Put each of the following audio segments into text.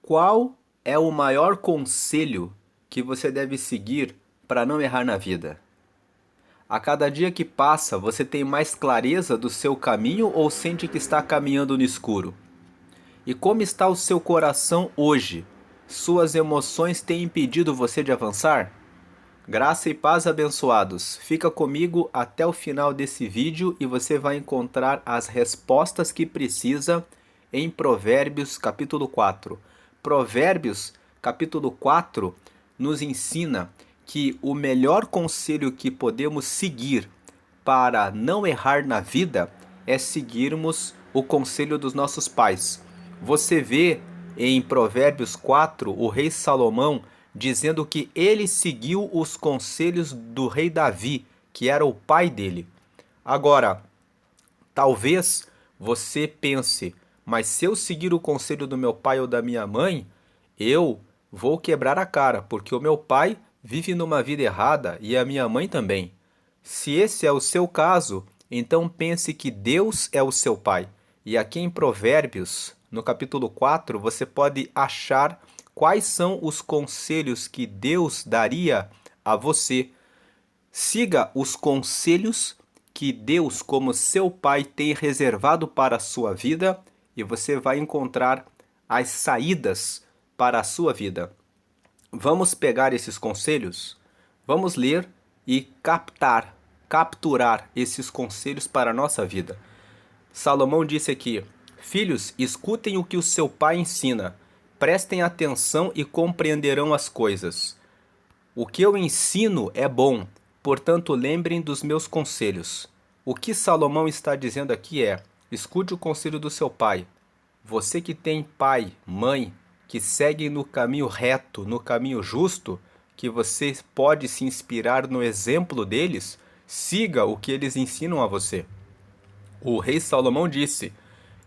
Qual é o maior conselho que você deve seguir para não errar na vida? A cada dia que passa, você tem mais clareza do seu caminho ou sente que está caminhando no escuro? E como está o seu coração hoje? Suas emoções têm impedido você de avançar? Graça e paz, abençoados. Fica comigo até o final desse vídeo e você vai encontrar as respostas que precisa em Provérbios capítulo 4. Provérbios capítulo 4 nos ensina que o melhor conselho que podemos seguir para não errar na vida é seguirmos o conselho dos nossos pais. Você vê em Provérbios 4 o rei Salomão dizendo que ele seguiu os conselhos do rei Davi, que era o pai dele. Agora, talvez você pense, mas se eu seguir o conselho do meu pai ou da minha mãe, eu vou quebrar a cara, porque o meu pai vive numa vida errada e a minha mãe também. Se esse é o seu caso, então pense que Deus é o seu pai. E aqui em Provérbios, no capítulo 4, você pode achar quais são os conselhos que Deus daria a você. Siga os conselhos que Deus, como seu Pai, tem reservado para a sua vida e você vai encontrar as saídas para a sua vida. Vamos pegar esses conselhos? Vamos ler e capturar esses conselhos para a nossa vida. Salomão disse aqui: Filhos, escutem o que o seu pai ensina, prestem atenção e compreenderão as coisas. O que eu ensino é bom, portanto lembrem dos meus conselhos. O que Salomão está dizendo aqui é: escute o conselho do seu pai. Você que tem pai, mãe, que seguem no caminho reto, no caminho justo, que você pode se inspirar no exemplo deles, siga o que eles ensinam a você. O rei Salomão disse: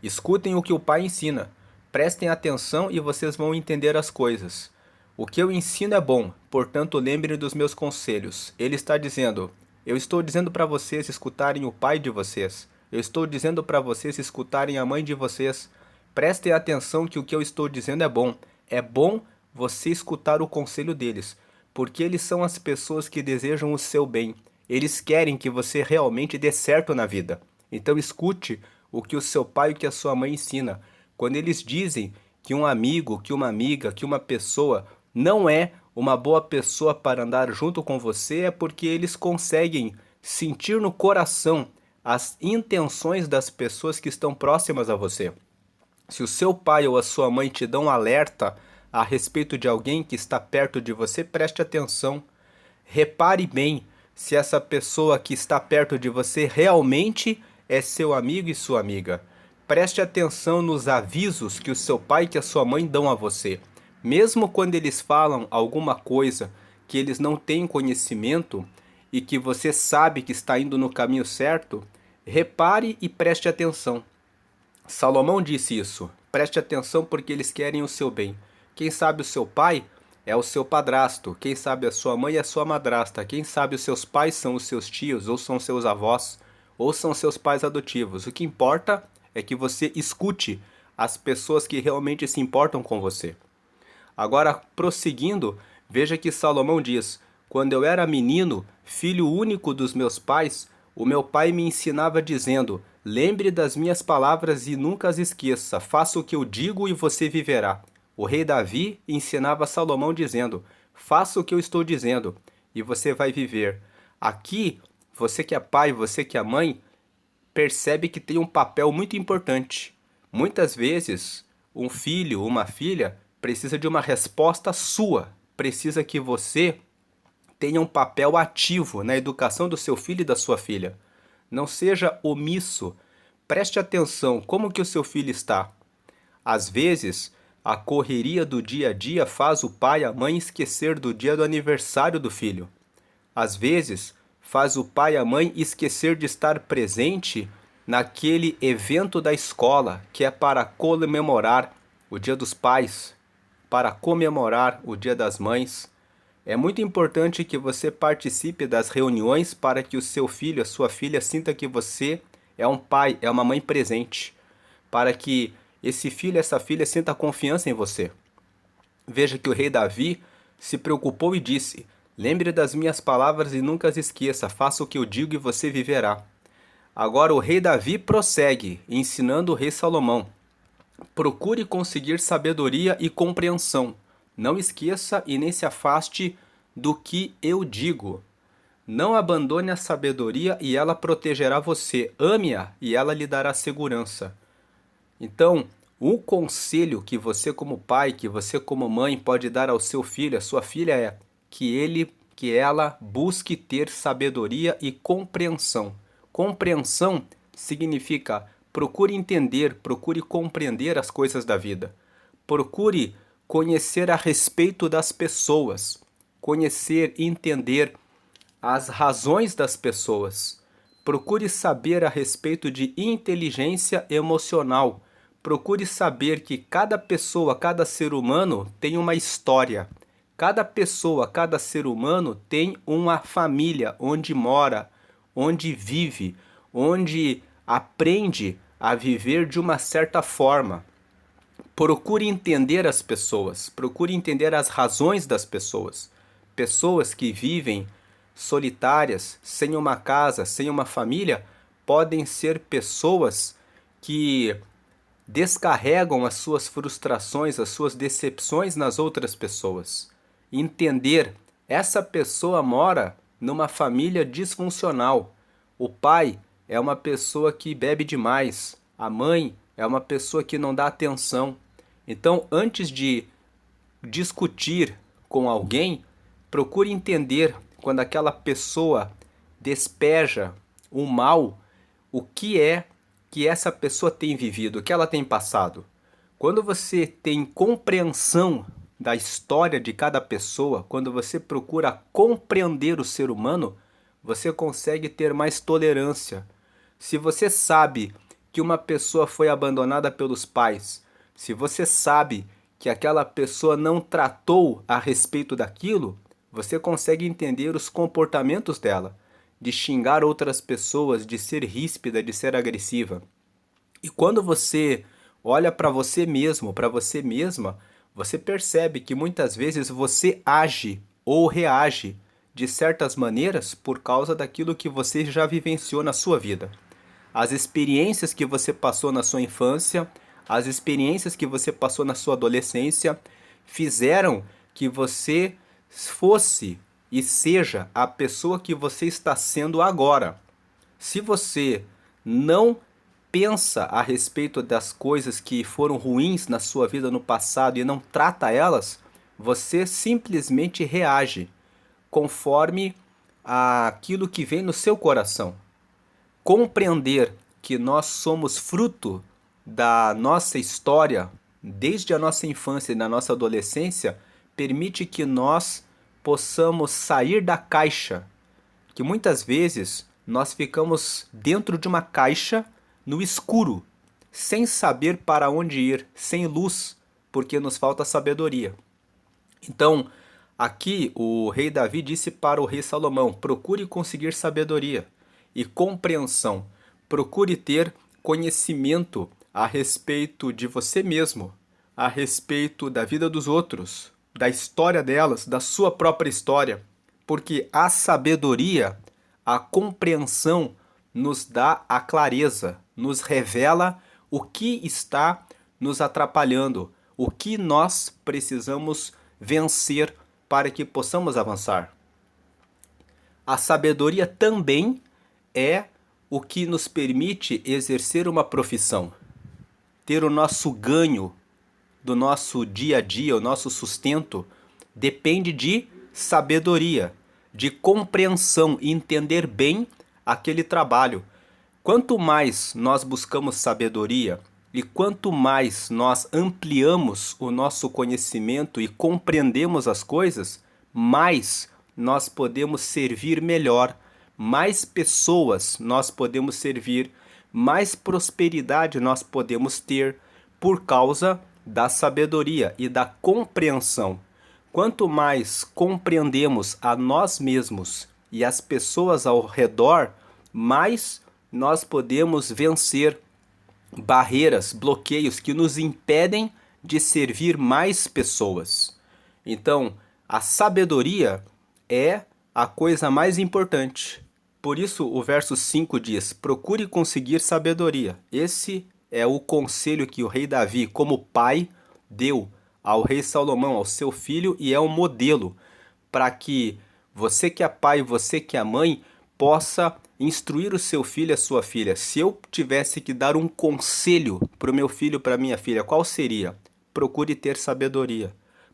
escutem o que o pai ensina, prestem atenção e vocês vão entender as coisas. O que eu ensino é bom, portanto lembrem dos meus conselhos. Ele está dizendo: eu estou dizendo para vocês escutarem o pai de vocês. Eu estou dizendo para vocês escutarem a mãe de vocês. Prestem atenção que o que eu estou dizendo é bom. É bom você escutar o conselho deles, porque eles são as pessoas que desejam o seu bem. Eles querem que você realmente dê certo na vida. Então escute o que o seu pai e o que a sua mãe ensina. Quando eles dizem que um amigo, que uma amiga, que uma pessoa não é uma boa pessoa para andar junto com você, é porque eles conseguem sentir no coração as intenções das pessoas que estão próximas a você. Se o seu pai ou a sua mãe te dão um alerta a respeito de alguém que está perto de você, preste atenção. Repare bem se essa pessoa que está perto de você realmente é seu amigo e sua amiga. Preste atenção nos avisos que o seu pai e que a sua mãe dão a você. Mesmo quando eles falam alguma coisa que eles não têm conhecimento e que você sabe que está indo no caminho certo, repare e preste atenção. Salomão disse isso. Preste atenção porque eles querem o seu bem. Quem sabe o seu pai é o seu padrasto. Quem sabe a sua mãe é a sua madrasta. Quem sabe os seus pais são os seus tios, ou são seus avós, ou são seus pais adotivos. O que importa é que você escute as pessoas que realmente se importam com você. Agora, prosseguindo, veja que Salomão diz: quando eu era menino, filho único dos meus pais, o meu pai me ensinava dizendo: lembre das minhas palavras e nunca as esqueça. Faça o que eu digo e você viverá. O rei Davi ensinava a Salomão dizendo: faça o que eu estou dizendo e você vai viver. Aqui, você que é pai, você que é mãe, percebe que tem um papel muito importante. Muitas vezes, um filho, uma filha, precisa de uma resposta sua. Precisa que você tenha um papel ativo na educação do seu filho e da sua filha. Não seja omisso. Preste atenção como que o seu filho está. Às vezes, a correria do dia a dia faz o pai e a mãe esquecer do dia do aniversário do filho. Às vezes, faz o pai e a mãe esquecer de estar presente naquele evento da escola que é para comemorar o Dia dos Pais, para comemorar o Dia das Mães. É muito importante que você participe das reuniões para que o seu filho, a sua filha, sinta que você é um pai, é uma mãe presente, para que esse filho, essa filha sinta confiança em você. Veja que o rei Davi se preocupou e disse: lembre das minhas palavras e nunca as esqueça, faça o que eu digo e você viverá. Agora o rei Davi prossegue, ensinando o rei Salomão: procure conseguir sabedoria e compreensão. Não esqueça e nem se afaste do que eu digo. Não abandone a sabedoria e ela protegerá você. Ame-a e ela lhe dará segurança. Então, o conselho que você como pai, que você como mãe pode dar ao seu filho, à sua filha é que ela busque ter sabedoria e compreensão. Compreensão significa procure entender, procure compreender as coisas da vida. Procure conhecer a respeito das pessoas, conhecer e entender as razões das pessoas. Procure saber a respeito de inteligência emocional. Procure saber que cada pessoa, cada ser humano tem uma história. Cada pessoa, cada ser humano tem uma família onde mora, onde vive, onde aprende a viver de uma certa forma. Procure entender as pessoas, procure entender as razões das pessoas. Pessoas que vivem solitárias, sem uma casa, sem uma família, podem ser pessoas que descarregam as suas frustrações, as suas decepções nas outras pessoas. Entender, essa pessoa mora numa família disfuncional. O pai é uma pessoa que bebe demais, a mãe é uma pessoa que não dá atenção. Então, antes de discutir com alguém, procure entender quando aquela pessoa despeja o mal, o que é que essa pessoa tem vivido, o que ela tem passado. Quando você tem compreensão da história de cada pessoa, quando você procura compreender o ser humano, você consegue ter mais tolerância. Se você sabe que uma pessoa foi abandonada pelos pais, se você sabe que aquela pessoa não tratou a respeito daquilo, você consegue entender os comportamentos dela, de xingar outras pessoas, de ser ríspida, de ser agressiva. E quando você olha para você mesmo, para você mesma, você percebe que muitas vezes você age ou reage de certas maneiras por causa daquilo que você já vivenciou na sua vida. As experiências que você passou na sua infância, as experiências que você passou na sua adolescência, fizeram que você fosse e seja a pessoa que você está sendo agora. Se você não pensa a respeito das coisas que foram ruins na sua vida no passado e não trata elas, você simplesmente reage conforme aquilo que vem no seu coração. Compreender que nós somos fruto da nossa história, desde a nossa infância e na nossa adolescência, permite que nós possamos sair da caixa, que muitas vezes nós ficamos dentro de uma caixa no escuro, sem saber para onde ir, sem luz, porque nos falta sabedoria. Então, aqui o rei Davi disse para o rei Salomão: procure conseguir sabedoria e compreensão, procure ter conhecimento a respeito de você mesmo, a respeito da vida dos outros, da história delas, da sua própria história, porque a sabedoria, a compreensão nos dá a clareza, nos revela o que está nos atrapalhando, o que nós precisamos vencer para que possamos avançar. A sabedoria também é o que nos permite exercer uma profissão, ter o nosso ganho do nosso dia a dia, o nosso sustento, depende de sabedoria, de compreensão e entender bem aquele trabalho. Quanto mais nós buscamos sabedoria e quanto mais nós ampliamos o nosso conhecimento e compreendemos as coisas, mais nós podemos servir melhor, mais pessoas nós podemos servir, mais prosperidade nós podemos ter por causa da sabedoria e da compreensão. Quanto mais compreendemos a nós mesmos e as pessoas ao redor, mais nós podemos vencer barreiras, bloqueios que nos impedem de servir mais pessoas. Então, a sabedoria é a coisa mais importante. Por isso, o verso 5 diz: procure conseguir sabedoria. Esse é o conselho que o rei Davi, como pai, deu ao rei Salomão, ao seu filho, e é um modelo para que você que é pai, você que é mãe, possa instruir o seu filho e a sua filha. Se eu tivesse que dar um conselho para o meu filho, para minha filha, qual seria? Procure ter sabedoria.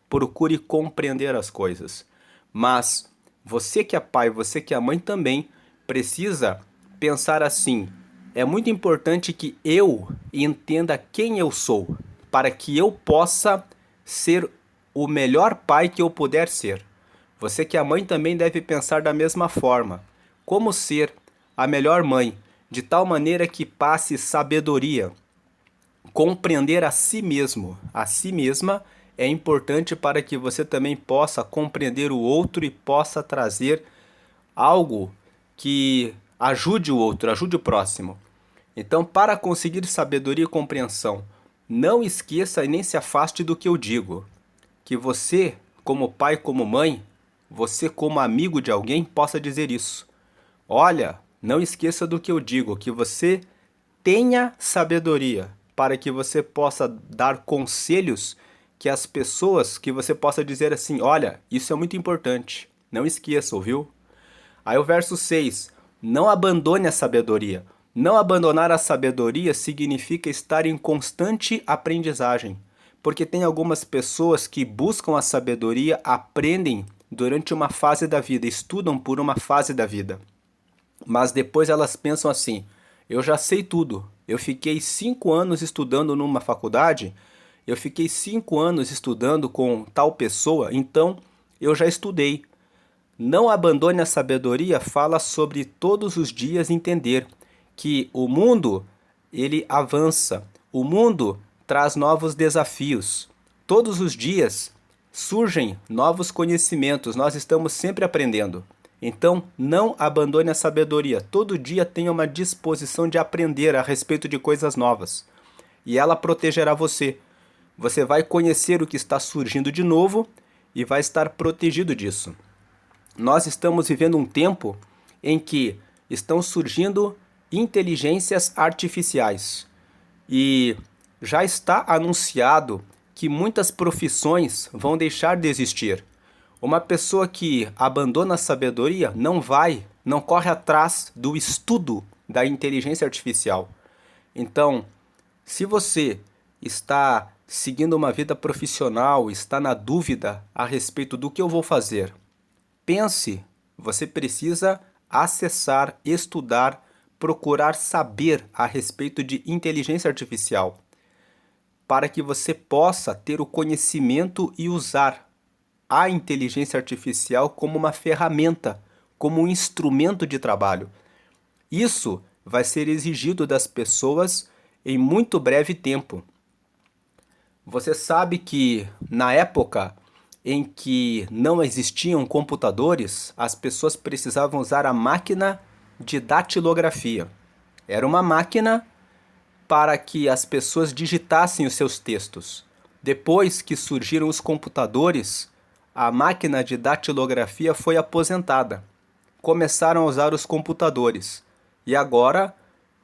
Procure compreender as coisas. Mas você que é pai, você que é mãe também precisa pensar assim: é muito importante que eu entenda quem eu sou, para que eu possa ser o melhor pai que eu puder ser. Você que é mãe também deve pensar da mesma forma. Como ser a melhor mãe, de tal maneira que passe sabedoria, compreender a si mesmo, a si mesma, é importante para que você também possa compreender o outro e possa trazer algo que ajude o outro, ajude o próximo. Então, para conseguir sabedoria e compreensão, não esqueça e nem se afaste do que eu digo. Que você, como pai, como mãe, você como amigo de alguém, possa dizer isso. Olha, não esqueça do que eu digo, que você tenha sabedoria para que você possa dar conselhos que as pessoas, que você possa dizer assim, olha, isso é muito importante, não esqueça, ouviu? Aí o verso 6, não abandone a sabedoria. Não abandonar a sabedoria significa estar em constante aprendizagem, porque tem algumas pessoas que buscam a sabedoria, aprendem durante uma fase da vida, estudam por uma fase da vida. Mas depois elas pensam assim: eu já sei tudo. Eu fiquei 5 anos estudando numa faculdade, eu fiquei 5 anos estudando com tal pessoa, então eu já estudei. Não abandone a sabedoria fala sobre todos os dias entender que o mundo ele avança, o mundo traz novos desafios. Todos os dias surgem novos conhecimentos, nós estamos sempre aprendendo. Então, não abandone a sabedoria. Todo dia tenha uma disposição de aprender a respeito de coisas novas. E ela protegerá você. Você vai conhecer o que está surgindo de novo e vai estar protegido disso. Nós estamos vivendo um tempo em que estão surgindo inteligências artificiais e já está anunciado que muitas profissões vão deixar de existir. Uma pessoa que abandona a sabedoria não corre atrás do estudo da inteligência artificial. Então, se você está seguindo uma vida profissional, está na dúvida a respeito do que eu vou fazer, pense, você precisa acessar, estudar, procurar saber a respeito de inteligência artificial, para que você possa ter o conhecimento e usar a inteligência artificial como uma ferramenta, como um instrumento de trabalho. Isso vai ser exigido das pessoas em muito breve tempo. Você sabe que na época em que não existiam computadores, as pessoas precisavam usar a máquina de datilografia. Era uma máquina para que as pessoas digitassem os seus textos. Depois que surgiram os computadores, a máquina de datilografia foi aposentada. Começaram a usar os computadores. E agora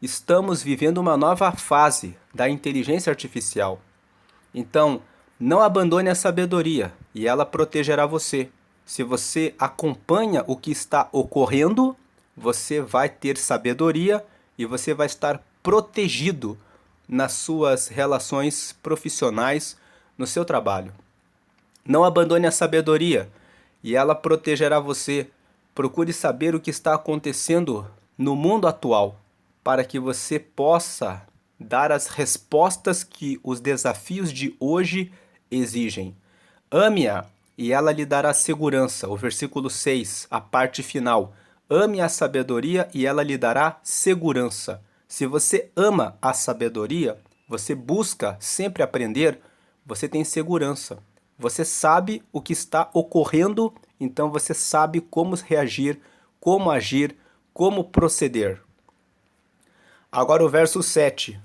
estamos vivendo uma nova fase da inteligência artificial. Então, não abandone a sabedoria e ela protegerá você. Se você acompanha o que está ocorrendo, você vai ter sabedoria e você vai estar protegido nas suas relações profissionais, no seu trabalho. Não abandone a sabedoria e ela protegerá você. Procure saber o que está acontecendo no mundo atual para que você possa dar as respostas que os desafios de hoje exigem. Ame-a e ela lhe dará segurança. O versículo 6, a parte final. Ame a sabedoria e ela lhe dará segurança. Se você ama a sabedoria, você busca sempre aprender, você tem segurança. Você sabe o que está ocorrendo, então você sabe como reagir, como agir, como proceder. Agora o verso 7.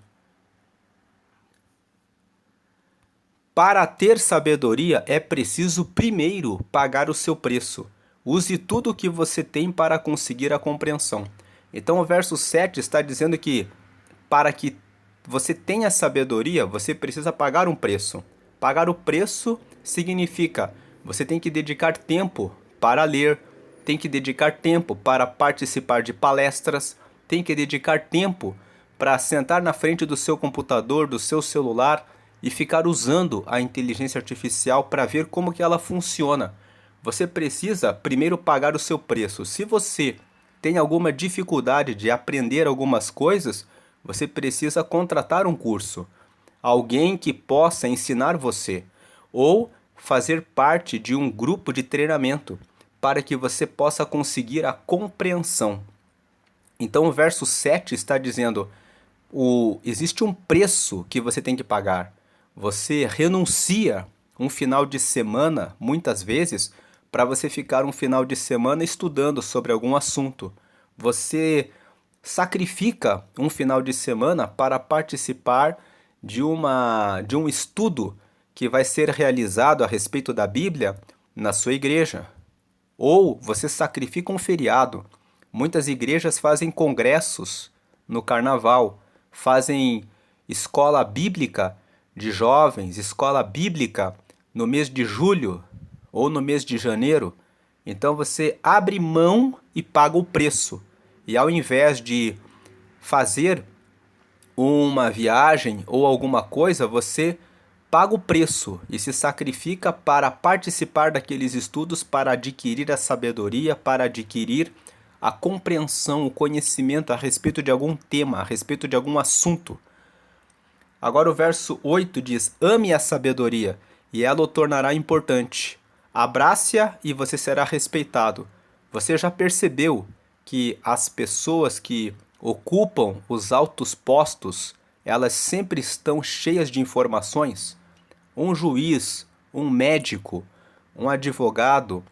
Para ter sabedoria é preciso primeiro pagar o seu preço. Use tudo o que você tem para conseguir a compreensão. Então o verso 7 está dizendo que para que você tenha sabedoria, você precisa pagar um preço. Pagar o preço significa você tem que dedicar tempo para ler, tem que dedicar tempo para participar de palestras, tem que dedicar tempo para sentar na frente do seu computador, do seu celular e ficar usando a inteligência artificial para ver como que ela funciona. Você precisa primeiro pagar o seu preço. Se você tem alguma dificuldade de aprender algumas coisas, você precisa contratar um curso, alguém que possa ensinar você, ou fazer parte de um grupo de treinamento para que você possa conseguir a compreensão. Então o verso 7 está dizendo: existe um preço que você tem que pagar. Você renuncia um final de semana, muitas vezes, para você ficar um final de semana estudando sobre algum assunto. Você sacrifica um final de semana para participar de um estudo que vai ser realizado a respeito da Bíblia na sua igreja. Ou você sacrifica um feriado. Muitas igrejas fazem congressos no carnaval, fazem escola bíblica de jovens, escola bíblica no mês de julho ou no mês de janeiro. Então você abre mão e paga o preço. E ao invés de fazer uma viagem ou alguma coisa, você paga o preço e se sacrifica para participar daqueles estudos, para adquirir a sabedoria, para adquirir a compreensão, o conhecimento a respeito de algum tema, a respeito de algum assunto. Agora o verso 8 diz: ame a sabedoria, e ela o tornará importante. Abrace-a e você será respeitado. Você já percebeu que as pessoas que ocupam os altos postos, elas sempre estão cheias de informações? Um juiz, um médico, um advogado,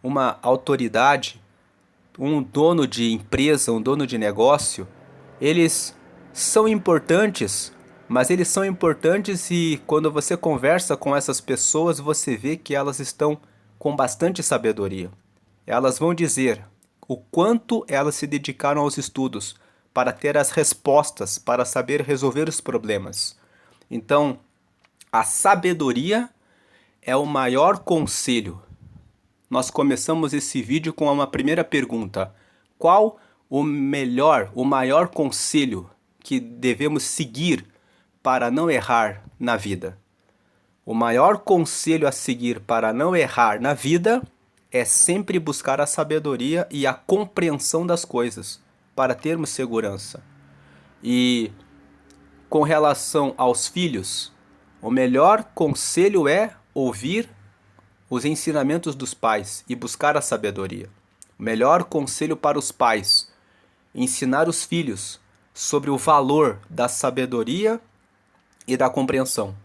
uma autoridade, um dono de empresa, um dono de negócio, eles são importantes, mas eles são importantes e quando você conversa com essas pessoas, você vê que elas estão com bastante sabedoria. Elas vão dizer o quanto elas se dedicaram aos estudos para ter as respostas, para saber resolver os problemas. Então, a sabedoria é o maior conselho. Nós começamos esse vídeo com uma primeira pergunta: qual o maior conselho que devemos seguir para não errar na vida? O maior conselho a seguir para não errar na vida é sempre buscar a sabedoria e a compreensão das coisas, para termos segurança. E com relação aos filhos, o melhor conselho é ouvir os ensinamentos dos pais e buscar a sabedoria. O melhor conselho para os pais: ensinar os filhos sobre o valor da sabedoria e da compreensão.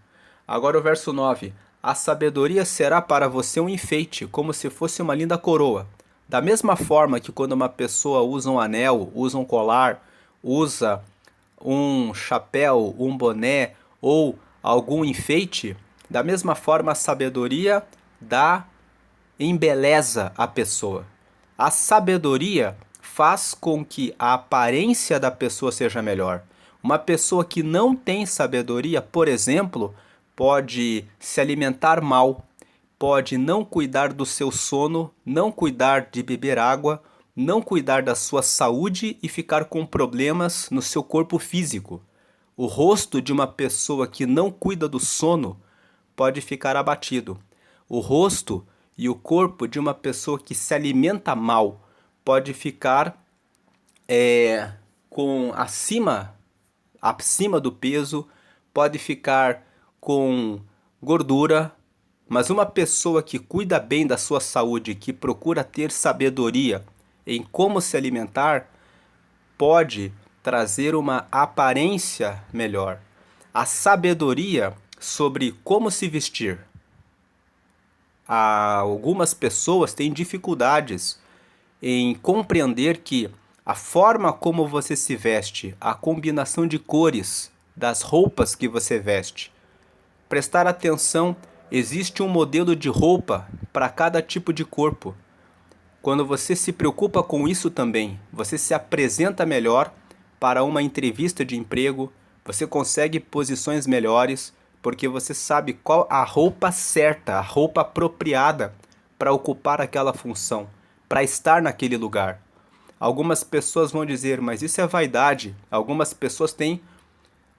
Agora o verso 9: a sabedoria será para você um enfeite, como se fosse uma linda coroa. Da mesma forma que quando uma pessoa usa um anel, usa um colar, usa um chapéu, um boné ou algum enfeite, da mesma forma a sabedoria embeleza a pessoa. A sabedoria faz com que a aparência da pessoa seja melhor. Uma pessoa que não tem sabedoria, por exemplo, pode se alimentar mal, pode não cuidar do seu sono, não cuidar de beber água, não cuidar da sua saúde e ficar com problemas no seu corpo físico. O rosto de uma pessoa que não cuida do sono pode ficar abatido. O rosto e o corpo de uma pessoa que se alimenta mal pode ficar com acima do peso, pode ficar com gordura, mas uma pessoa que cuida bem da sua saúde, que procura ter sabedoria em como se alimentar, pode trazer uma aparência melhor. A sabedoria sobre como se vestir. Algumas pessoas têm dificuldades em compreender que a forma como você se veste, a combinação de cores das roupas que você veste, Prestar atenção, existe um modelo de roupa para cada tipo de corpo. Quando você se preocupa com isso também, você se apresenta melhor para uma entrevista de emprego, você consegue posições melhores, porque você sabe qual a roupa certa, a roupa apropriada para ocupar aquela função, para estar naquele lugar. Algumas pessoas vão dizer, mas isso é vaidade. Algumas pessoas têm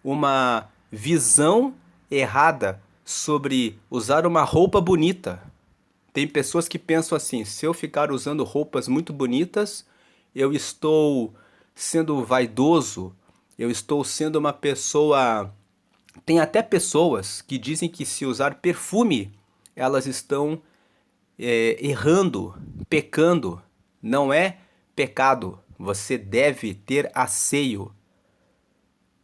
uma visão errada sobre usar uma roupa bonita. Tem pessoas que pensam assim: se eu ficar usando roupas muito bonitas, eu estou sendo vaidoso, eu estou sendo uma pessoa. Tem até pessoas que dizem que se usar perfume, elas estão errando, pecando. Não é pecado. Você deve ter asseio.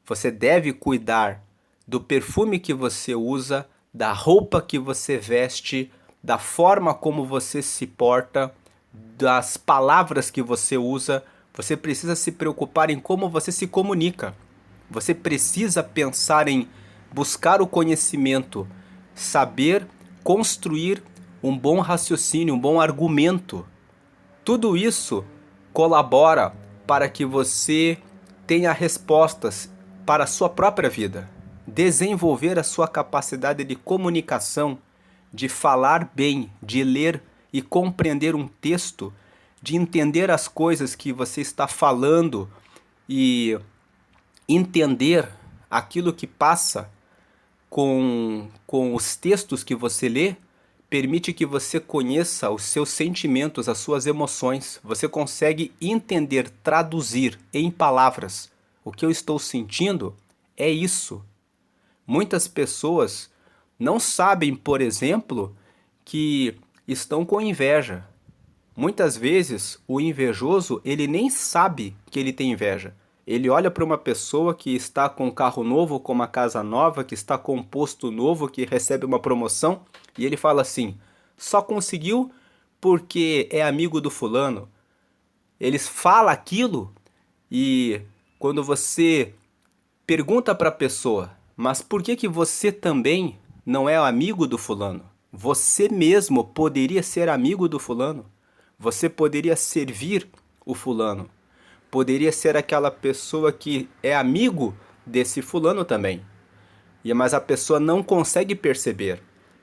Você deve cuidar do perfume que você usa, da roupa que você veste, da forma como você se porta, das palavras que você usa. Você precisa se preocupar em como você se comunica. Você precisa pensar em buscar o conhecimento, saber construir um bom raciocínio, um bom argumento. Tudo isso colabora para que você tenha respostas para a sua própria vida. Desenvolver a sua capacidade de comunicação, de falar bem, de ler e compreender um texto, de entender as coisas que você está falando e entender aquilo que passa com os textos que você lê, permite que você conheça os seus sentimentos, as suas emoções. Você consegue entender, traduzir em palavras o que eu estou sentindo. É isso. Muitas pessoas não sabem, por exemplo, que estão com inveja. Muitas vezes o invejoso, ele nem sabe que ele tem inveja. Ele olha para uma pessoa que está com um carro novo, com uma casa nova, que está com um posto novo, que recebe uma promoção, e ele fala assim: só conseguiu porque é amigo do fulano. Eles falam aquilo e quando você pergunta para a pessoa, mas por que você também não é amigo do fulano? Você mesmo poderia ser amigo do fulano. Você poderia servir o fulano. Poderia ser aquela pessoa que é amigo desse fulano também. Mas a pessoa não consegue perceber.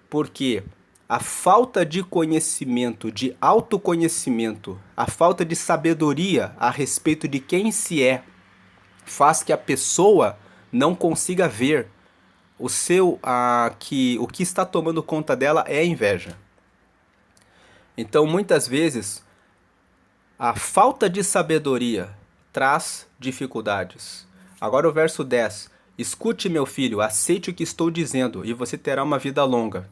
Porque a falta de conhecimento, de autoconhecimento, a falta de sabedoria a respeito de quem se é, faz que a pessoa não consiga ver o que está tomando conta dela é a inveja. Então, muitas vezes, a falta de sabedoria traz dificuldades. Agora o verso 10. Escute, meu filho, aceite o que estou dizendo e você terá uma vida longa.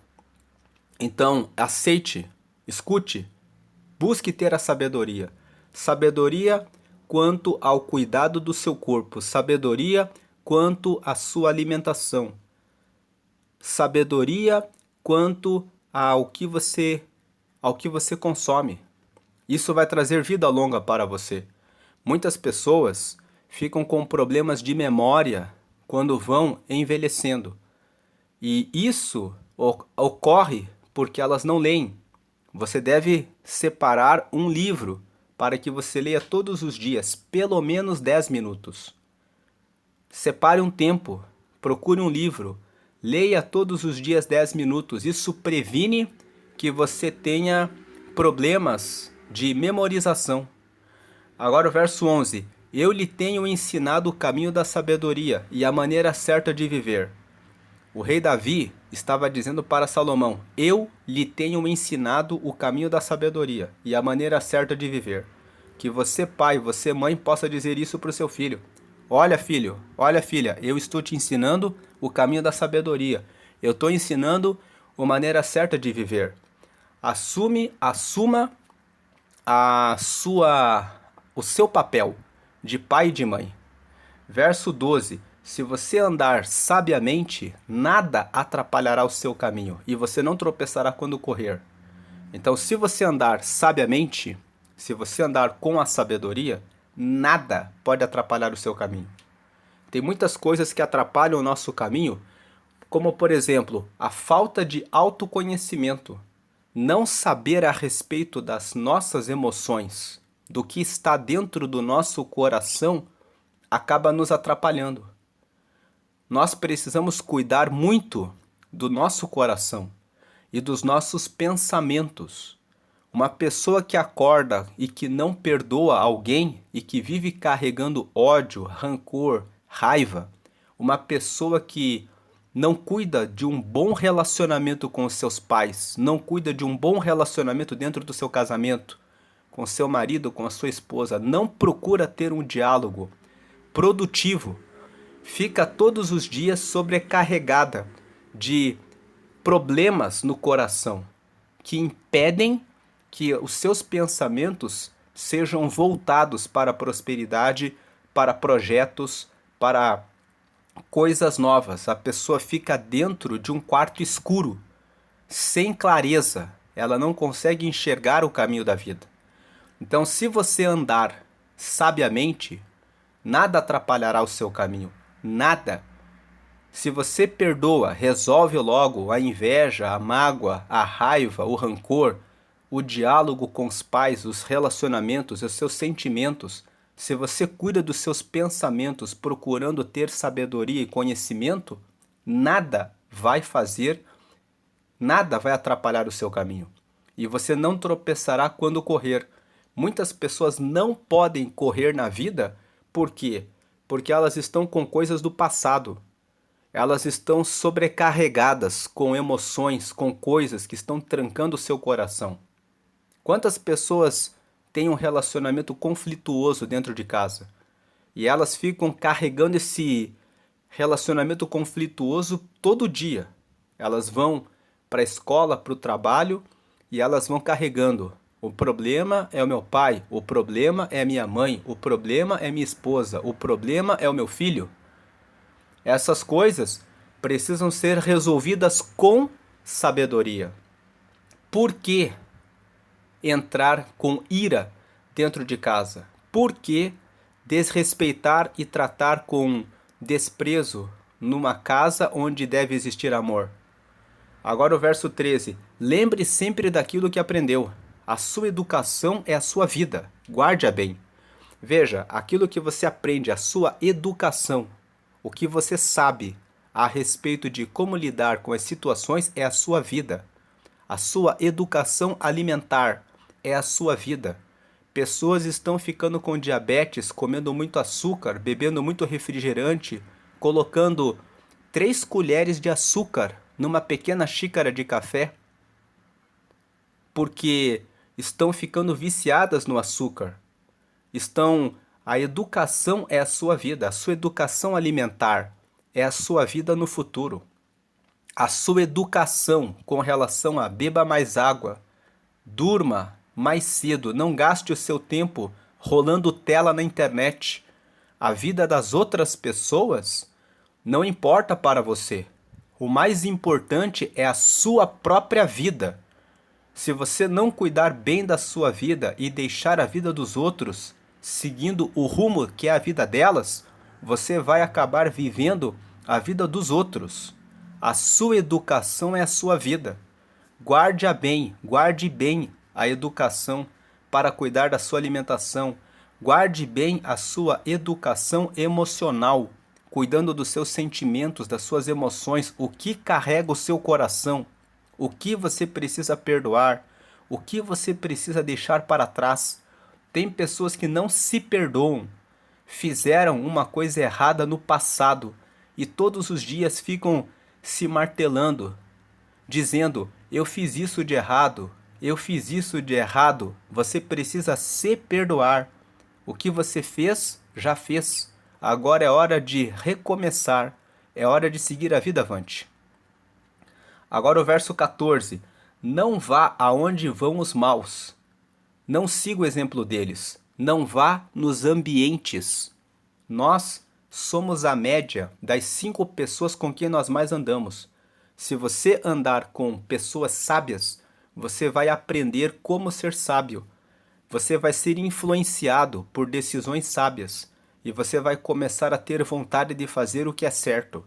Então, aceite, escute, busque ter a sabedoria. Sabedoria quanto ao cuidado do seu corpo. Sabedoria quanto à sua alimentação. Sabedoria quanto ao que você consome. Isso vai trazer vida longa para você. Muitas pessoas ficam com problemas de memória quando vão envelhecendo. E isso ocorre porque elas não leem. Você deve separar um livro para que você leia todos os dias, pelo menos 10 minutos. Separe um tempo, procure um livro, leia todos os dias 10 minutos. Isso previne que você tenha problemas de memorização. Agora o verso 11. Eu lhe tenho ensinado o caminho da sabedoria e a maneira certa de viver. O rei Davi estava dizendo para Salomão: eu lhe tenho ensinado o caminho da sabedoria e a maneira certa de viver. Que você, pai, você, mãe, possa dizer isso para o seu filho. Olha, filho, olha, filha, eu estou te ensinando o caminho da sabedoria. Eu estou ensinando a maneira certa de viver. Assuma o seu papel de pai e de mãe. Verso 12. Se você andar sabiamente, nada atrapalhará o seu caminho e você não tropeçará quando correr. Então, se você andar sabiamente, se você andar com a sabedoria, nada pode atrapalhar o seu caminho. Tem muitas coisas que atrapalham o nosso caminho como por exemplo, a falta de autoconhecimento, não saber a respeito das nossas emoções, do que está dentro do nosso coração, acaba nos atrapalhando. Nós precisamos cuidar muito do nosso coração e dos nossos pensamentos. Uma pessoa que acorda e que não perdoa alguém e que vive carregando ódio, rancor, raiva, uma pessoa que não cuida de um bom relacionamento com os seus pais, não cuida de um bom relacionamento dentro do seu casamento, com seu marido, com a sua esposa, não procura ter um diálogo produtivo, fica todos os dias sobrecarregada de problemas no coração que impedem que os seus pensamentos sejam voltados para a prosperidade, para projetos, para coisas novas. A pessoa fica dentro de um quarto escuro, sem clareza. Ela não consegue enxergar o caminho da vida. Então, se você andar sabiamente, nada atrapalhará o seu caminho. Nada. Se você perdoa, resolve logo a inveja, a mágoa, a raiva, o rancor, o diálogo com os pais, os relacionamentos, os seus sentimentos, se você cuida dos seus pensamentos procurando ter sabedoria e conhecimento, nada vai fazer, nada vai atrapalhar o seu caminho. E você não tropeçará quando correr. Muitas pessoas não podem correr na vida, por quê? Porque elas estão com coisas do passado. Elas estão sobrecarregadas com emoções, com coisas que estão trancando o seu coração. Quantas pessoas têm um relacionamento conflituoso dentro de casa? E elas ficam carregando esse relacionamento conflituoso todo dia. Elas vão para a escola, para o trabalho e elas vão carregando. O problema é o meu pai, o problema é a minha mãe, o problema é minha esposa, o problema é o meu filho. Essas coisas precisam ser resolvidas com sabedoria. Por que entrar com ira dentro de casa? Por que desrespeitar e tratar com desprezo numa casa onde deve existir amor? Agora o verso 13. Lembre sempre daquilo que aprendeu. A sua educação é a sua vida. Guarde-a bem. Veja, aquilo que você aprende, a sua educação, o que você sabe a respeito de como lidar com as situações é a sua vida. A sua educação alimentar é a sua vida. Pessoas estão ficando com diabetes, comendo muito açúcar, bebendo muito refrigerante, colocando 3 colheres de açúcar numa pequena xícara de café, porque estão ficando viciadas no açúcar. A educação é a sua vida, a sua educação alimentar é a sua vida no futuro. A sua educação com relação a beba mais água, durma mais cedo, não gaste o seu tempo rolando tela na internet. A vida das outras pessoas não importa para você. O mais importante é a sua própria vida. Se você não cuidar bem da sua vida e deixar a vida dos outros seguindo o rumo que é a vida delas, você vai acabar vivendo a vida dos outros. A sua educação é a sua vida. Guarde-a bem, guarde bem a educação para cuidar da sua alimentação. Guarde bem a sua educação emocional, cuidando dos seus sentimentos, das suas emoções, o que carrega o seu coração, o que você precisa perdoar, o que você precisa deixar para trás. Tem pessoas que não se perdoam, fizeram uma coisa errada no passado e todos os dias ficam se martelando, dizendo: eu fiz isso de errado, eu fiz isso de errado. Você precisa se perdoar. O que você fez, já fez. Agora é hora de recomeçar, é hora de seguir a vida avante. Agora o verso 14. Não vá aonde vão os maus. Não siga o exemplo deles. Não vá nos ambientes. Nós somos a média das 5 pessoas com quem nós mais andamos. Se você andar com pessoas sábias, você vai aprender como ser sábio. Você vai ser influenciado por decisões sábias. E você vai começar a ter vontade de fazer o que é certo.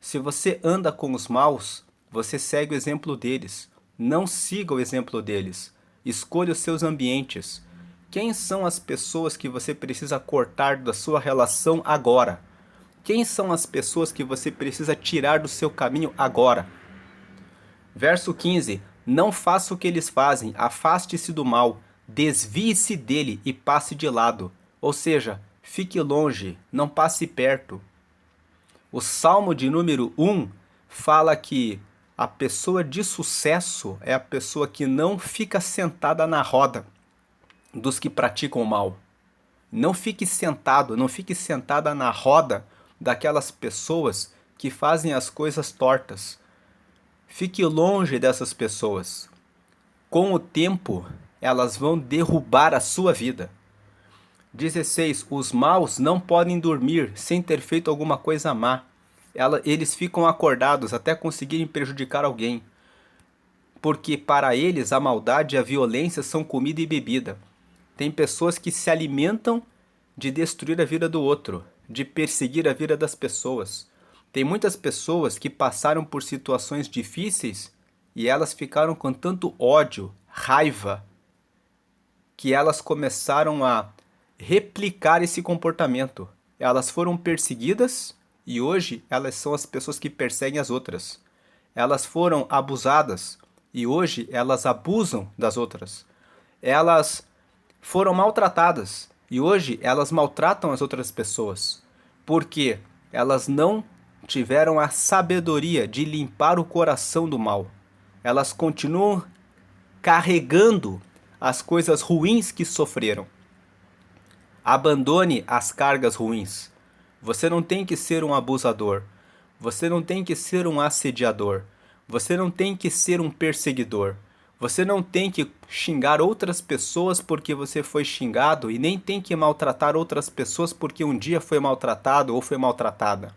Se você anda com os maus, você segue o exemplo deles. Não siga o exemplo deles. Escolha os seus ambientes. Quem são as pessoas que você precisa cortar da sua relação agora? Quem são as pessoas que você precisa tirar do seu caminho agora? Verso 15. Não faça o que eles fazem, afaste-se do mal, desvie-se dele e passe de lado. Ou seja, fique longe, não passe perto. O Salmo de número 1 fala que a pessoa de sucesso é a pessoa que não fica sentada na roda dos que praticam o mal. Não fique sentado, não fique sentada na roda daquelas pessoas que fazem as coisas tortas. Fique longe dessas pessoas. Com o tempo, elas vão derrubar a sua vida. 16. Os maus não podem dormir sem ter feito alguma coisa má. Eles ficam acordados até conseguirem prejudicar alguém. Porque para eles a maldade e a violência são comida e bebida. Tem pessoas que se alimentam de destruir a vida do outro, de perseguir a vida das pessoas. Tem muitas pessoas que passaram por situações difíceis e elas ficaram com tanto ódio, raiva, que elas começaram a replicar esse comportamento. Elas foram perseguidas e hoje elas são as pessoas que perseguem as outras. Elas foram abusadas e hoje elas abusam das outras. Elas foram maltratadas e hoje elas maltratam as outras pessoas. Porque elas não tiveram a sabedoria de limpar o coração do mal. Elas continuam carregando as coisas ruins que sofreram. Abandone as cargas ruins. Você não tem que ser um abusador. Você não tem que ser um assediador. Você não tem que ser um perseguidor. Você não tem que xingar outras pessoas porque você foi xingado e nem tem que maltratar outras pessoas porque um dia foi maltratado ou foi maltratada.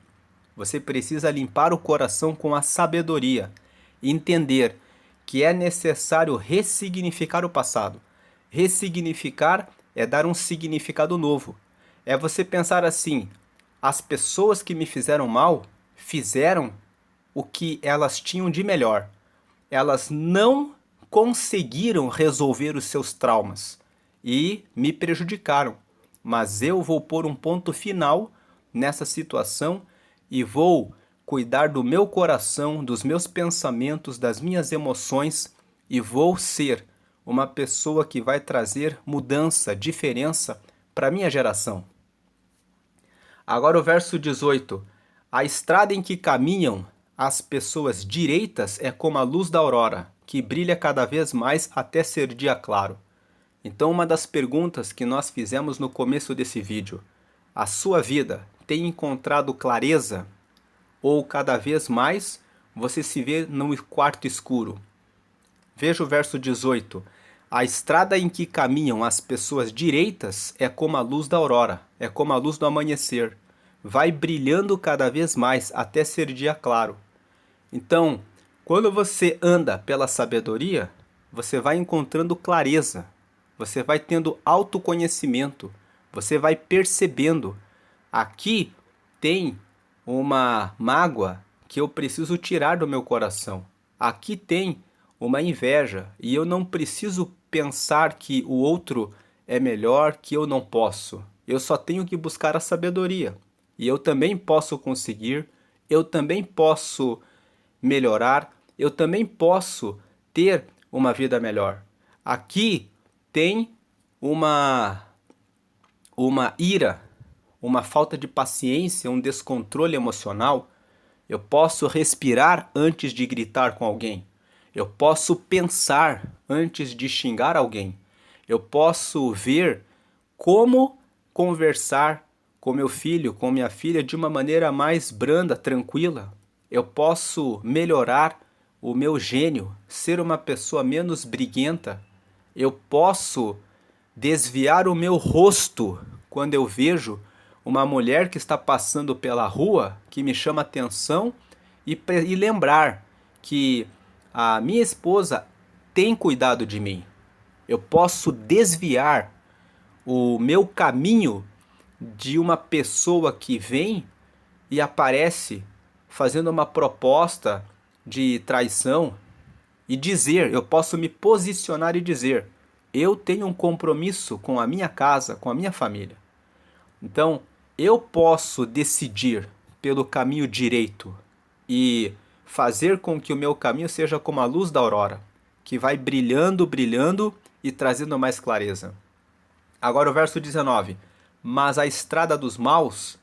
Você precisa limpar o coração com a sabedoria e entender que é necessário ressignificar o passado. Ressignificar é dar um significado novo. É você pensar assim: as pessoas que me fizeram mal fizeram o que elas tinham de melhor. Elas não conseguiram resolver os seus traumas e me prejudicaram. Mas eu vou pôr um ponto final nessa situação e vou cuidar do meu coração, dos meus pensamentos, das minhas emoções e vou ser uma pessoa que vai trazer mudança, diferença para a minha geração. Agora o verso 18. A estrada em que caminham as pessoas direitas é como a luz da aurora, que brilha cada vez mais até ser dia claro. Então, uma das perguntas que nós fizemos no começo desse vídeo: a sua vida tem encontrado clareza? Ou cada vez mais você se vê no quarto escuro? Veja o verso 18. A estrada em que caminham as pessoas direitas é como a luz da aurora, é como a luz do amanhecer. Vai brilhando cada vez mais até ser dia claro. Então, quando você anda pela sabedoria, você vai encontrando clareza, você vai tendo autoconhecimento, você vai percebendo: aqui tem uma mágoa que eu preciso tirar do meu coração. Aqui tem uma inveja e eu não preciso pensar que o outro é melhor, que eu não posso. Eu só tenho que buscar a sabedoria. E eu também posso conseguir, eu também posso melhorar, eu também posso ter uma vida melhor. Aqui tem uma ira, uma falta de paciência, um descontrole emocional. Eu posso respirar antes de gritar com alguém. Eu posso pensar antes de xingar alguém. Eu posso ver como conversar com meu filho, com minha filha de uma maneira mais branda, tranquila. Eu posso melhorar o meu gênio, ser uma pessoa menos briguenta. Eu posso desviar o meu rosto quando eu vejo uma mulher que está passando pela rua, que me chama atenção, e lembrar que a minha esposa tem cuidado de mim. Eu posso desviar o meu caminho de uma pessoa que vem e aparece fazendo uma proposta de traição e dizer, eu posso me posicionar e dizer, eu tenho um compromisso com a minha casa, com a minha família. Então, eu posso decidir pelo caminho direito e fazer com que o meu caminho seja como a luz da aurora, que vai brilhando, brilhando e trazendo mais clareza. Agora o verso 19. Mas a estrada dos maus,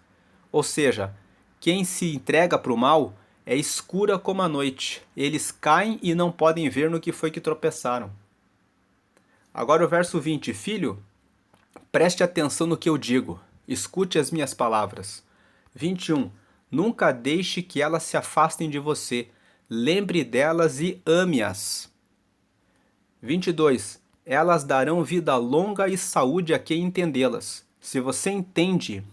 ou seja, quem se entrega para o mal, é escura como a noite. Eles caem e não podem ver no que foi que tropeçaram. Agora o verso 20. Filho, preste atenção no que eu digo. Escute as minhas palavras. 21. Nunca deixe que elas se afastem de você. Lembre delas e ame-as. 22. Elas darão vida longa e saúde a quem entendê-las. Se você entende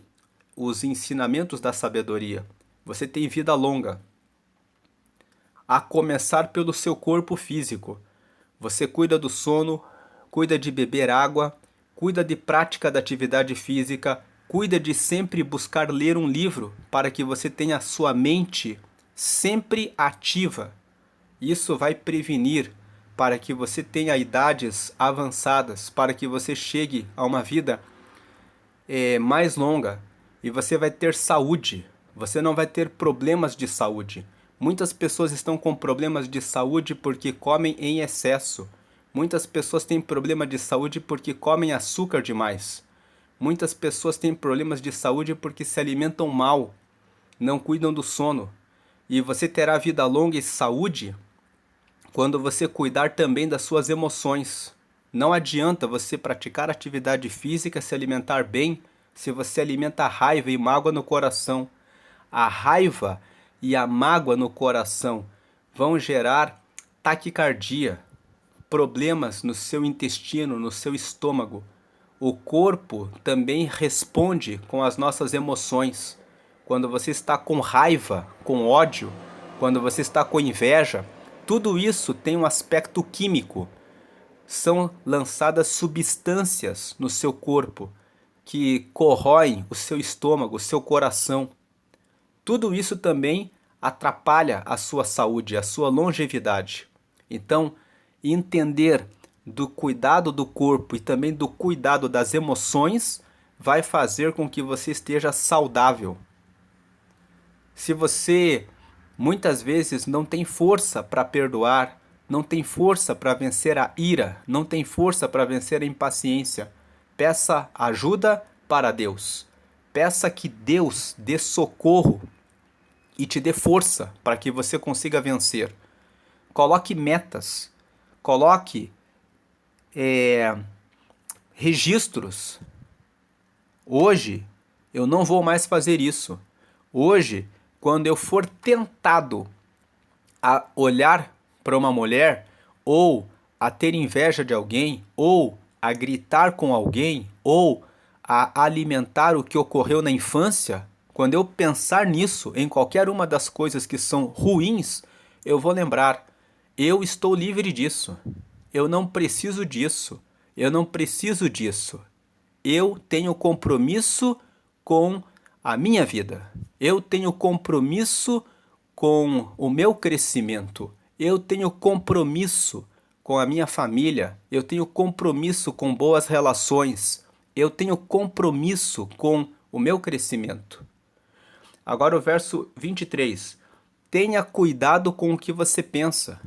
os ensinamentos da sabedoria, você tem vida longa. A começar pelo seu corpo físico. Você cuida do sono, cuida de beber água, cuida de prática da atividade física, cuida de sempre buscar ler um livro para que você tenha a sua mente sempre ativa. Isso vai prevenir para que você tenha idades avançadas, para que você chegue a uma vida mais longa e você vai ter saúde, você não vai ter problemas de saúde. Muitas pessoas estão com problemas de saúde porque comem em excesso. Muitas pessoas têm problema de saúde porque comem açúcar demais. Muitas pessoas têm problemas de saúde porque se alimentam mal, não cuidam do sono. E você terá vida longa e saúde quando você cuidar também das suas emoções. Não adianta você praticar atividade física, se alimentar bem, se você alimenta raiva e mágoa no coração. A raiva e a mágoa no coração vão gerar taquicardia, problemas no seu intestino, no seu estômago. O corpo também responde com as nossas emoções. Quando você está com raiva, com ódio, quando você está com inveja, tudo isso tem um aspecto químico. São lançadas substâncias no seu corpo que corroem o seu estômago, o seu coração. Tudo isso também atrapalha a sua saúde, a sua longevidade. Então, entender do cuidado do corpo e também do cuidado das emoções vai fazer com que você esteja saudável. Se você muitas vezes não tem força para perdoar, não tem força para vencer a ira, não tem força para vencer a impaciência, peça ajuda para Deus. Peça que Deus dê socorro e te dê força para que você consiga vencer. Coloque metas, coloque registros. Hoje eu não vou mais fazer isso. Hoje, quando eu for tentado a olhar para uma mulher, ou a ter inveja de alguém, ou a gritar com alguém, ou a alimentar o que ocorreu na infância, quando eu pensar nisso, em qualquer uma das coisas que são ruins, eu vou lembrar, eu estou livre disso. Eu não preciso disso. Eu não preciso disso. Eu tenho compromisso com a minha vida. Eu tenho compromisso com o meu crescimento. Eu tenho compromisso com a minha família. Eu tenho compromisso com boas relações. Eu tenho compromisso com o meu crescimento. Agora o verso 23. Tenha cuidado com o que você pensa,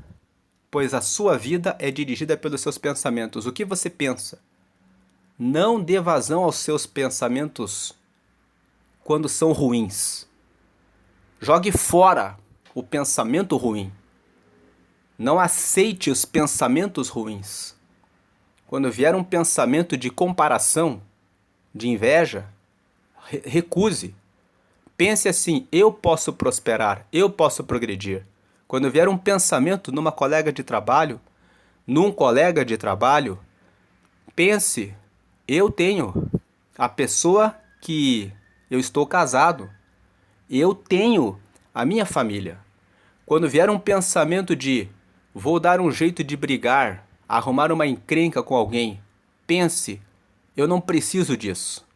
pois a sua vida é dirigida pelos seus pensamentos. O que você pensa? Não dê vazão aos seus pensamentos quando são ruins. Jogue fora o pensamento ruim. Não aceite os pensamentos ruins. Quando vier um pensamento de comparação, de inveja, recuse. Pense assim, eu posso prosperar, eu posso progredir. Quando vier um pensamento numa colega de trabalho, num colega de trabalho, pense, eu tenho a pessoa que eu estou casado, eu tenho a minha família. Quando vier um pensamento de vou dar um jeito de brigar, arrumar uma encrenca com alguém, pense, eu não preciso disso.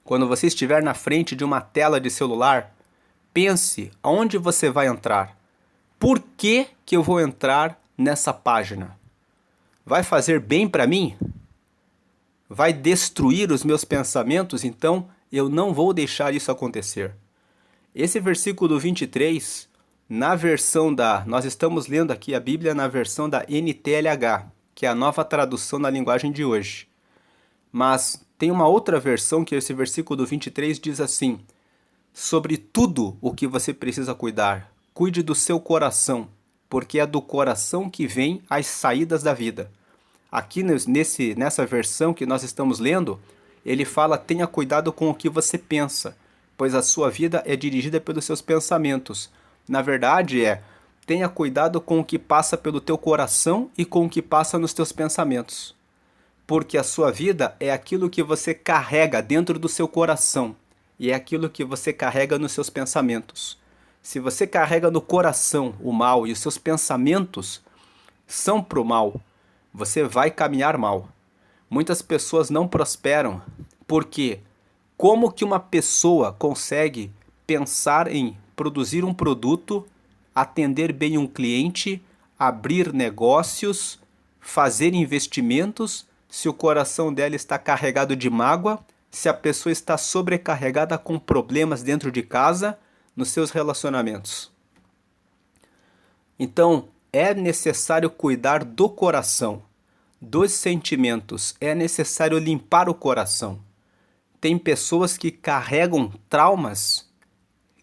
Quando você estiver na frente de uma tela de celular, pense aonde você vai entrar. Por que que eu vou entrar nessa página? Vai fazer bem para mim? Vai destruir os meus pensamentos? Então eu não vou deixar isso acontecer. Esse versículo 23, na versão nós estamos lendo aqui a Bíblia na versão da NTLH, que é a nova tradução na linguagem de hoje. Mas tem uma outra versão que esse versículo 23 diz assim: sobre tudo o que você precisa cuidar, cuide do seu coração, porque é do coração que vêm as saídas da vida. Aqui nessa versão que nós estamos lendo, ele fala: tenha cuidado com o que você pensa, pois a sua vida é dirigida pelos seus pensamentos. Na verdade tenha cuidado com o que passa pelo teu coração e com o que passa nos teus pensamentos. Porque a sua vida é aquilo que você carrega dentro do seu coração e é aquilo que você carrega nos seus pensamentos. Se você carrega no coração o mal e os seus pensamentos são pro mal, você vai caminhar mal. Muitas pessoas não prosperam porque como que uma pessoa consegue pensar em produzir um produto, atender bem um cliente, abrir negócios, fazer investimentos, se o coração dela está carregado de mágoa, se a pessoa está sobrecarregada com problemas dentro de casa, nos seus relacionamentos? Então, é necessário cuidar do coração, dos sentimentos, é necessário limpar o coração. Tem pessoas que carregam traumas,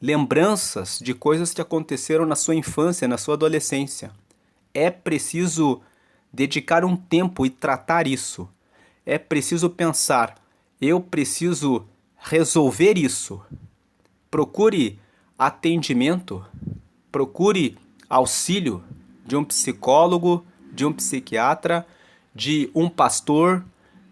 lembranças de coisas que aconteceram na sua infância, na sua adolescência. É preciso dedicar um tempo e tratar isso. É preciso pensar: eu preciso resolver isso. Procure atendimento, procure auxílio de um psicólogo, de um psiquiatra, de um pastor,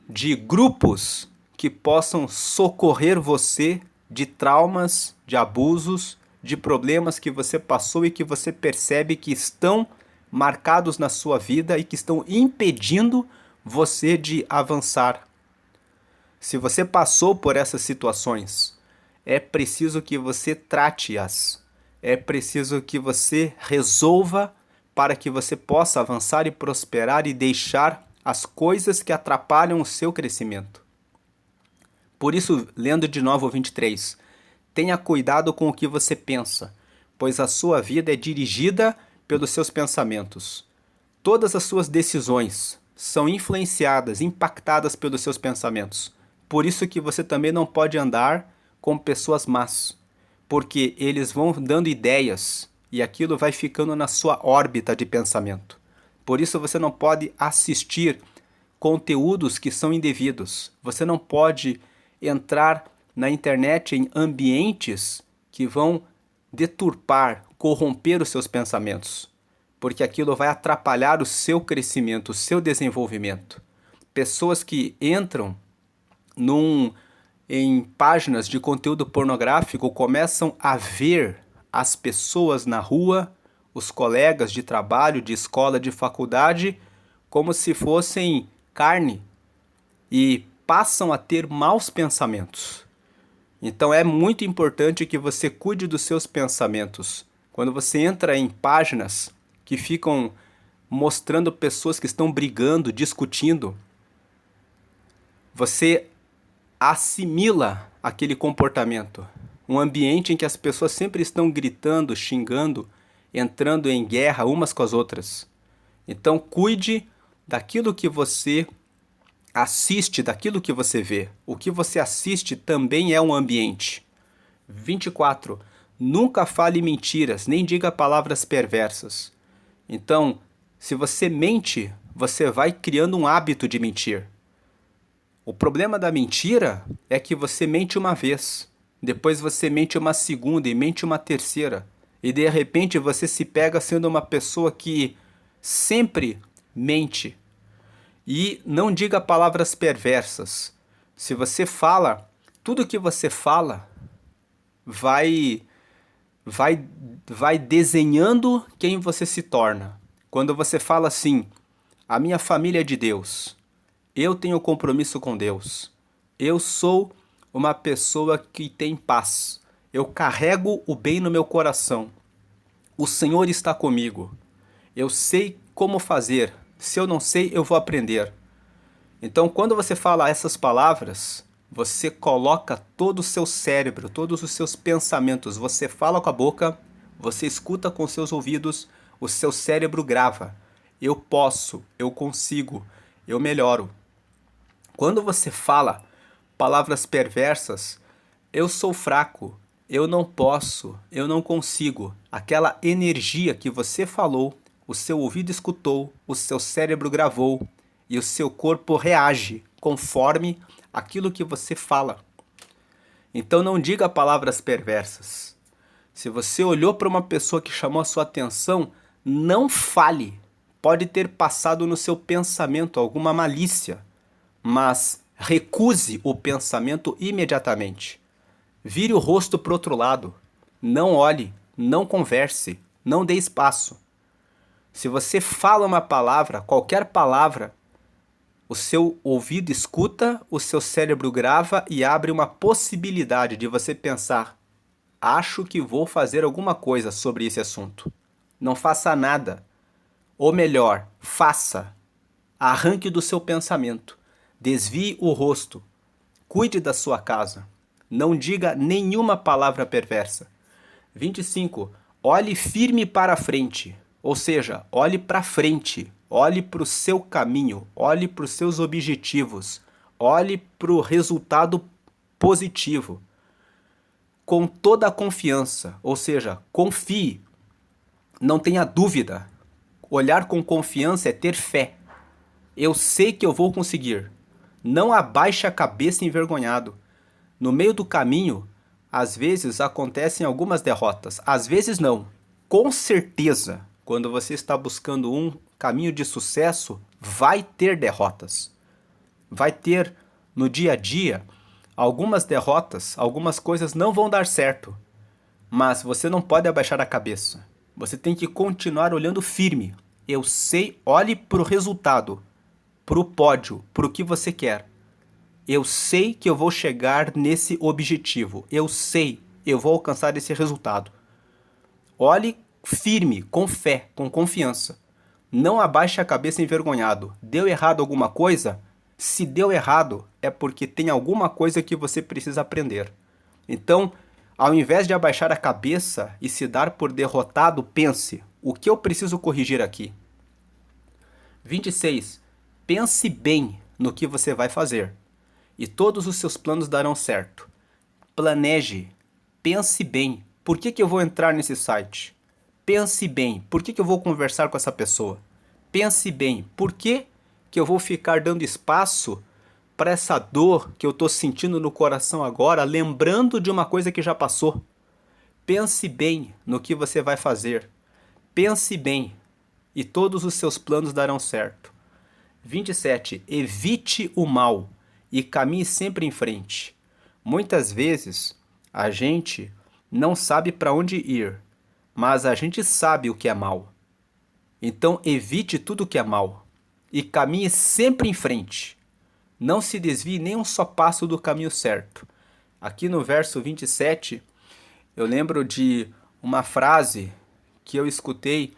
de grupos que possam socorrer você de traumas, de abusos, de problemas que você passou e que você percebe que estão marcados na sua vida e que estão impedindo você de avançar. Se você passou por essas situações, é preciso que você trate-as. É preciso que você resolva para que você possa avançar e prosperar e deixar as coisas que atrapalham o seu crescimento. Por isso, lendo de novo o 23, tenha cuidado com o que você pensa, pois a sua vida é dirigida pelos seus pensamentos. Todas as suas decisões são influenciadas, impactadas pelos seus pensamentos. Por isso que você também não pode andar com pessoas más, porque eles vão dando ideias e aquilo vai ficando na sua órbita de pensamento. Por isso você não pode assistir conteúdos que são indevidos. Você não pode entrar na internet em ambientes que vão deturpar, corromper os seus pensamentos, porque aquilo vai atrapalhar o seu crescimento, o seu desenvolvimento. Pessoas que entram em páginas de conteúdo pornográfico começam a ver as pessoas na rua, os colegas de trabalho, de escola, de faculdade, como se fossem carne e passam a ter maus pensamentos. Então é muito importante que você cuide dos seus pensamentos. Quando você entra em páginas que ficam mostrando pessoas que estão brigando, discutindo, você assimila aquele comportamento. Um ambiente em que as pessoas sempre estão gritando, xingando, entrando em guerra umas com as outras. Então cuide daquilo que você assiste, daquilo que você vê. O que você assiste também é um ambiente. 24. Nunca fale mentiras, nem diga palavras perversas. Então, se você mente, você vai criando um hábito de mentir. O problema da mentira é que você mente uma vez, depois você mente uma segunda e mente uma terceira, e de repente você se pega sendo uma pessoa que sempre mente. E não diga palavras perversas. Se você fala, tudo que você fala vai desenhando quem você se torna. Quando você fala assim: a minha família é de Deus, eu tenho compromisso com Deus, eu sou uma pessoa que tem paz, Eu carrego o bem no meu coração. O Senhor está comigo. Eu sei como fazer. Se eu não sei, eu vou aprender. Então, quando você fala essas palavras, você coloca todo o seu cérebro, todos os seus pensamentos. Você fala com a boca, você escuta com seus ouvidos, o seu cérebro grava. Eu posso, eu consigo, eu melhoro. Quando você fala palavras perversas, eu sou fraco, eu não posso, eu não consigo. Aquela energia que você falou, o seu ouvido escutou, o seu cérebro gravou e o seu corpo reage conforme aquilo que você fala. Então não diga palavras perversas. Se você olhou para uma pessoa que chamou a sua atenção, não fale. Pode ter passado no seu pensamento alguma malícia, mas recuse o pensamento imediatamente. Vire o rosto para o outro lado. Não olhe, não converse, não dê espaço. Se você fala uma palavra, qualquer palavra, o seu ouvido escuta, o seu cérebro grava e abre uma possibilidade de você pensar: acho que vou fazer alguma coisa sobre esse assunto. Não faça nada. Ou melhor, faça. Arranque do seu pensamento. Desvie o rosto. Cuide da sua casa. Não diga nenhuma palavra perversa. 25. Olhe firme para a frente. Ou seja, olhe para frente. Olhe para o seu caminho. Olhe para os seus objetivos. Olhe para o resultado positivo. Com toda a confiança. Ou seja, confie. Não tenha dúvida. Olhar com confiança é ter fé. Eu sei que eu vou conseguir. Não abaixe a cabeça envergonhado. No meio do caminho, às vezes acontecem algumas derrotas. Às vezes não. Com certeza, quando você está buscando um caminho de sucesso, vai ter derrotas. Vai ter no dia a dia algumas derrotas, algumas coisas não vão dar certo. Mas você não pode abaixar a cabeça. Você tem que continuar olhando firme. Eu sei, olhe para o resultado, para o pódio, para o que você quer. Eu sei que eu vou chegar nesse objetivo. Eu sei, eu vou alcançar esse resultado. Olhe firme, com fé, com confiança. Não abaixe a cabeça envergonhado. Deu errado alguma coisa? Se deu errado, é porque tem alguma coisa que você precisa aprender. Então, ao invés de abaixar a cabeça e se dar por derrotado, pense: o que eu preciso corrigir aqui? 26. Pense bem no que você vai fazer, e todos os seus planos darão certo. Planeje, pense bem. Por que eu vou entrar nesse site? Pense bem, por que eu vou conversar com essa pessoa? Pense bem, por que eu vou ficar dando espaço para essa dor que eu estou sentindo no coração agora, lembrando de uma coisa que já passou? Pense bem no que você vai fazer. Pense bem, e todos os seus planos darão certo. 27. Evite o mal e caminhe sempre em frente. Muitas vezes a gente não sabe para onde ir, mas a gente sabe o que é mal. Então evite tudo o que é mal e caminhe sempre em frente. Não se desvie nem um só passo do caminho certo. Aqui no verso 27, eu lembro de uma frase que eu escutei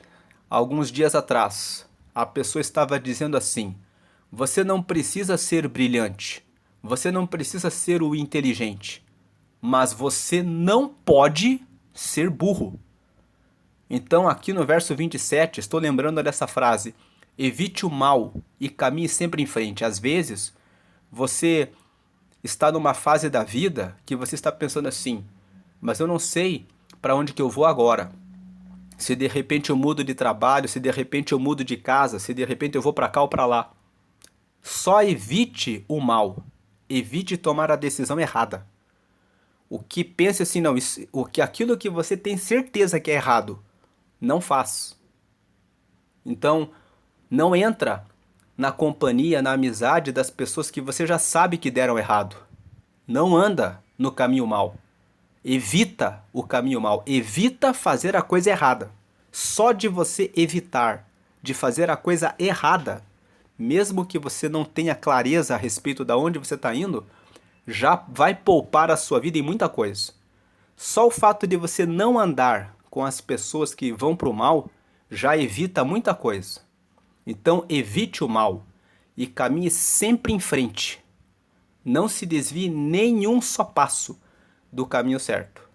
alguns dias atrás. A pessoa estava dizendo assim: você não precisa ser brilhante, você não precisa ser o inteligente, mas você não pode ser burro. Então aqui no verso 27, estou lembrando dessa frase: evite o mal e caminhe sempre em frente. Às vezes, você está numa fase da vida que você está pensando assim: mas eu não sei para onde que eu vou agora. Se de repente eu mudo de trabalho, se de repente eu mudo de casa, se de repente eu vou para cá ou para lá. Só evite o mal. Evite tomar a decisão errada. O que pense assim, não, aquilo que você tem certeza que é errado, não faz. Então, não entra na companhia, na amizade das pessoas que você já sabe que deram errado. Não anda no caminho mal. Evita o caminho mal. Evita fazer a coisa errada. Só de você evitar de fazer a coisa errada, mesmo que você não tenha clareza a respeito de onde você está indo, já vai poupar a sua vida em muita coisa. Só o fato de você não andar com as pessoas que vão para o mal já evita muita coisa. Então evite o mal e caminhe sempre em frente. Não se desvie nenhum só passo do caminho certo.